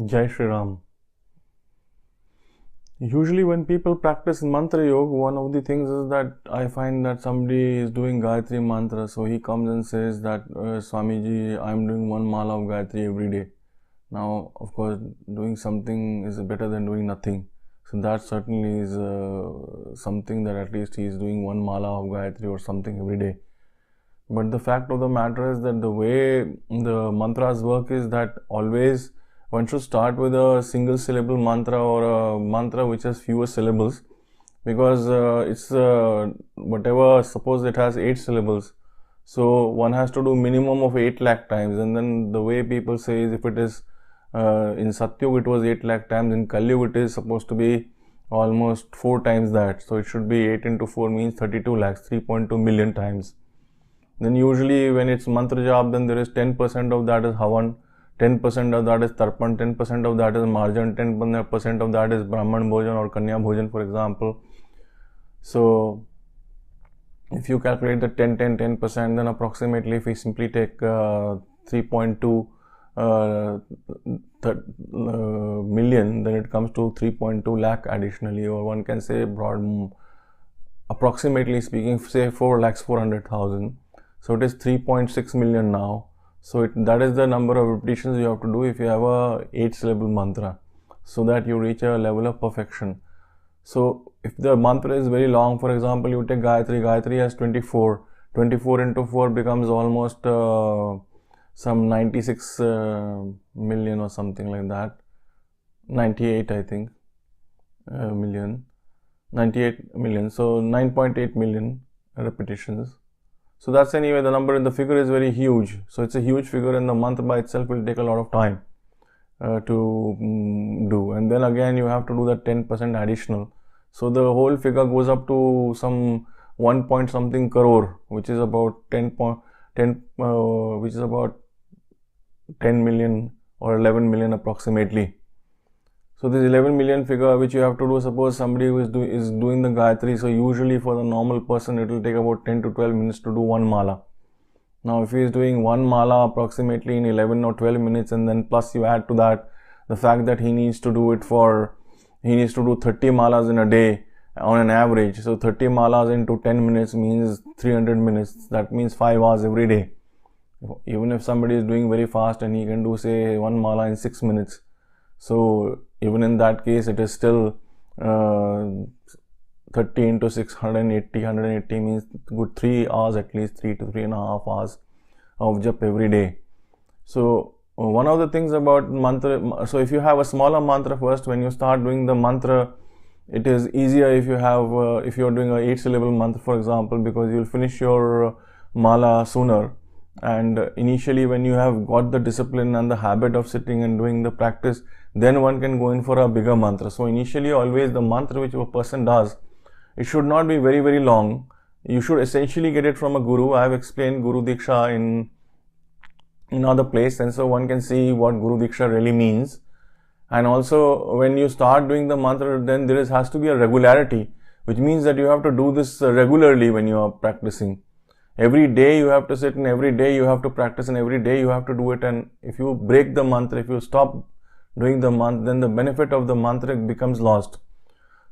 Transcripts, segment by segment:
Jai Shri Ram. Usually, when people practice mantra yoga, one of the things is that I find that somebody is doing Gayatri mantra, so he comes and says that Swamiji, I am doing one mala of Gayatri every day. Now, of course, doing something is better than doing nothing. So that certainly is something that at least he is doing one mala of Gayatri or something every day. But the fact of the matter is that the way the mantras work is that always one should start with a single syllable mantra or a mantra which has fewer syllables, because it's whatever, suppose it has 8 syllables, so one has to do minimum of 8 lakh times. And then the way people say is, if it is in Satyug it was 8 lakh times, in Kalyug it is supposed to be almost 4 times that, so it should be 8 into 4 means 32 lakhs, 3.2 million times. Then usually when it's mantra jap, then there is 10% of that is havan, 10% of that is tarpan, 10% of that is marjan, 10% of that is brahman bhojan or kanya bhojan, for example. So if you calculate the 10%, then approximately, if we simply take 3.2 million, then it comes to 3.2 lakh additionally, or one can say broad, approximately speaking, say 4 lakhs 400,000. So it is 3.6 million now. So that is the number of repetitions you have to do if you have a 8 syllable mantra, so that you reach a level of perfection. So if the mantra is very long, for example, you take Gayatri, Gayatri has 24, 24 into 4 becomes almost some 96 million or something like that, 98 I think million, 98 million, so 9.8 million repetitions. So that's anyway the number, and the figure is very huge. So it's a huge figure, and the mantra by itself will take a lot of time to do. And then again you have to do that 10% additional. So the whole figure goes up to some 1 point something crore, which is about 10 million or 11 million approximately. So this 11 million figure which you have to do, suppose somebody who is doing the Gayatri, so usually for the normal person it will take about 10 to 12 minutes to do one mala. Now if he is doing one mala approximately in 11 or 12 minutes, and then plus you add to that the fact that he needs to do 30 malas in a day on an average. So 30 malas into 10 minutes means 300 minutes. That means 5 hours every day. Even if somebody is doing very fast and he can do say one mala in 6 minutes, so even in that case it is still 30 into 6, 180 means good 3 hours, at least 3 to 3.5 hours of jap every day. So one of the things about mantra, so if you have a smaller mantra first, when you start doing the mantra, it is easier if you have if you are doing a 8 syllable mantra, for example, because you will finish your mala sooner. And initially when you have got the discipline and the habit of sitting and doing the practice, then one can go in for a bigger mantra. So initially always the mantra which a person does, it should not be very very long. You should essentially get it from a guru. I have explained Guru Diksha in other place, and so one can see what Guru Diksha really means. And also when you start doing the mantra, then there has to be a regularity, which means that you have to do this regularly when you are practicing. Every day you have to sit, and every day you have to practice, and every day you have to do it. And if you break the mantra, if you stop doing the mantra, then the benefit of the mantra becomes lost.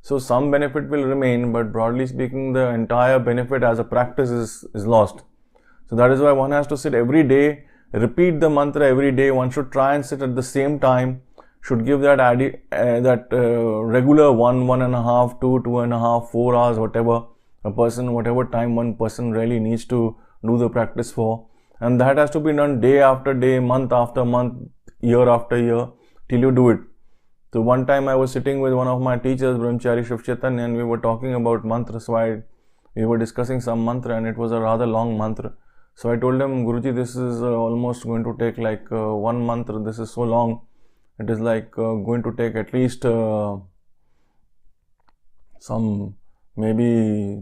So some benefit will remain, but broadly speaking the entire benefit as a practice is lost. So that is why one has to sit every day, repeat the mantra every day. One should try and sit at the same time, should give that regular 1.5, 2.5, 4 hours, whatever time one person really needs to do the practice for. And that has to be done day after day, month after month, year after year, till you do it. So one time I was sitting with one of my teachers, Brahmachari Shiv Chaitanya, and we were talking about mantra. So we were discussing some mantra, and it was a rather long mantra. So I told him, Guruji, this is almost going to take like one mantra. This is so long. It is like going to take at least some, maybe,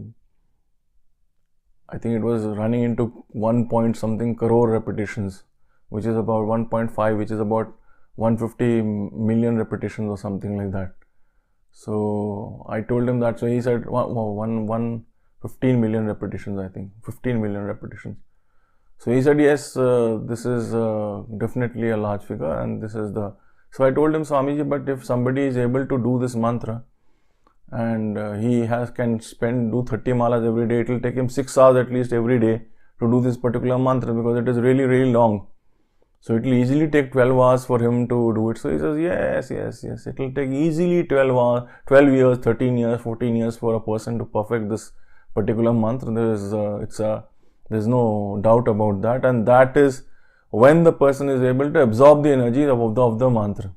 I think it was running into 1 point something crore repetitions, which is about 1.5, which is about 150 million repetitions or something like that. So I told him that. So he said 15 million repetitions, I think 15 million repetitions. So he said, yes, this is definitely a large figure, and this is the So I told him, Swamiji, but if somebody is able to do this mantra and he can do 30 malas every day, it will take him 6 hours at least every day to do this particular mantra, because it is really, really long. So it will easily take 12 hours for him to do it. So he says, yes. It will take easily 12 hours, 12 years, 13 years, 14 years for a person to perfect this particular mantra. There's no doubt about that. And that is when the person is able to absorb the energy of the mantra.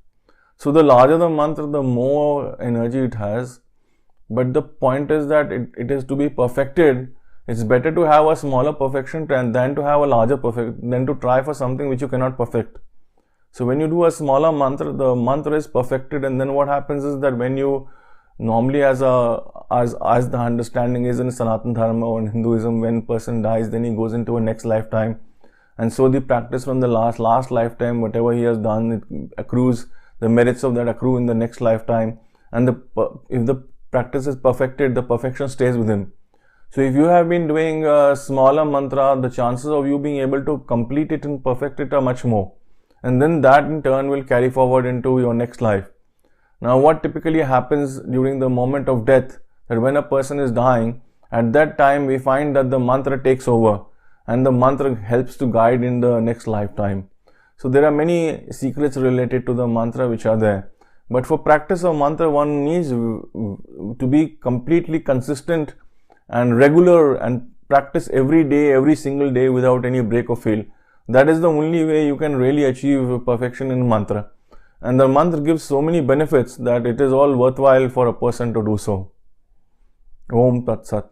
So the larger the mantra, the more energy it has. But the point is that it is to be perfected. It's better to have a smaller perfection than to have a larger than to try for something which you cannot perfect. So when you do a smaller mantra, the mantra is perfected, and then what happens is that when you normally, as the understanding is in Sanatana Dharma or in Hinduism, when person dies, then he goes into a next lifetime, and so the practice from the last lifetime, whatever he has done, it accrues, the merits of that accrue in the next lifetime, and if the practice is perfected, the perfection stays with him. So if you have been doing a smaller mantra, the chances of you being able to complete it and perfect it are much more. And then that in turn will carry forward into your next life. Now what typically happens during the moment of death, that when a person is dying, at that time we find that the mantra takes over and the mantra helps to guide in the next lifetime. So there are many secrets related to the mantra which are there. But for practice of mantra, one needs to be completely consistent and regular and practice every day, every single day without any break or fail. That is the only way you can really achieve perfection in mantra. And the mantra gives so many benefits that it is all worthwhile for a person to do so. Om Tat Sat.